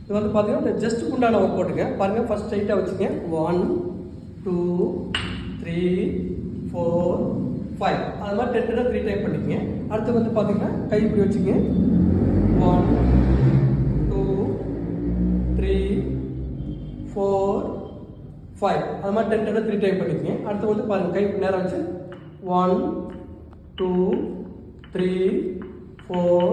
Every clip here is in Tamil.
இது வந்து பார்த்தீங்கன்னா ஜஸ்ட்டுக்கு உண்டான ஒர்க் அவுட்டுங்க. பாருங்கள், ஃபஸ்ட் ஸ்ட்ரைட்டாக வச்சுங்க. 1 2 3 4 5 அது மாதிரி 10 3 டைம் பண்ணிக்கங்க. அடுத்து வந்து பார்த்தீங்கன்னா கை இப்படி வச்சுங்க. 1 2 3 4 5 அது மாதிரி 10 3 டைம் பண்ணிக்கங்க. அடுத்து வந்து பாருங்கள், கை நேரம் வச்சு 1 2 3 4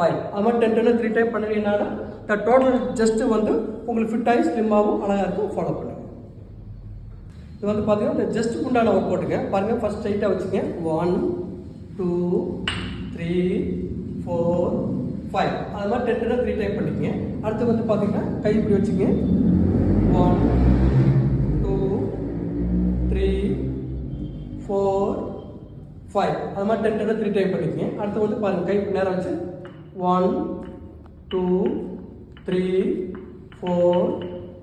5 அது மாதிரி 10 3 டைம் பண்ணுறீங்கனால டோட்டல் ஜஸ்ட்டு வந்து உங்களுக்கு ஃபிட் ஆகி ஸ்லிம்மாகவும் அழகாக இருக்கும். ஃபாலோ பண்ணுங்கள். இது வந்து பார்த்தீங்கன்னா ஜஸ்ட்டுக்கு உண்டான ஒர்க் அவுட்டுங்க. பாருங்கள், ஃபஸ்ட் ஸ்ட்ரைட்டாக வச்சுங்க. 1 2 3 4 5 அது மாதிரி 10 3 டைம் பண்ணிக்கங்க. அடுத்து வந்து பார்த்தீங்கன்னா கை இப்படி வச்சுங்க. 1 2 3 4 5 அது மாதிரி 10 3 டைம் பண்ணிக்கங்க. அடுத்து வந்து பாருங்கள், கை நேரம் வச்சு 1 2 3 4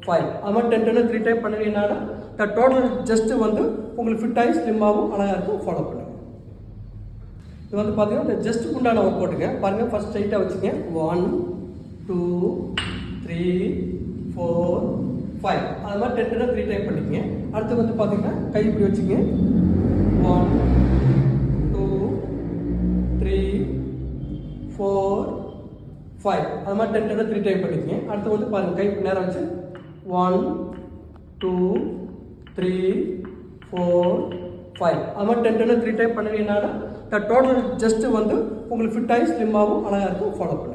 5 அது மாதிரி 10 3 டைம் பண்ணுறீங்கனால டோட்டல் ஜஸ்ட்டு வந்து உங்களுக்கு ஃபிட் ஆகி ஸ்லிம்மாகவும் அழகாக இருக்கும். ஃபாலோ பண்ணுங்கள். இது வந்து பார்த்தீங்கன்னா ஜஸ்ட்டுக்கு உண்டான ஒர்க் அவுட்டுங்க. பாருங்கள், ஃபஸ்ட் ஸ்ட்ரைட்டாக வச்சுங்க. 1 2 3 4 5 அது மாதிரி 10 3 டைம் பண்ணிக்கங்க. அடுத்து வந்து பார்த்தீங்கன்னா கை இப்படி வச்சுங்க. 1 2 3 4 5 அது மாதிரி 10 3 டைம் பண்ணிக்கங்க. அடுத்து வந்து பாருங்கள், கை நேரம் வச்சு 1 2 3 4 5 அது மாதிரி 10 3 டைம் பண்ணுறீங்கனால டோட்டல் ஜஸ்ட்டு வந்து உங்களுக்கு ஃபிட் ஆகி ஸ்லிம்மாகவும் அழகாக இருக்கும். ஃபாலோ பண்ணுங்கள்.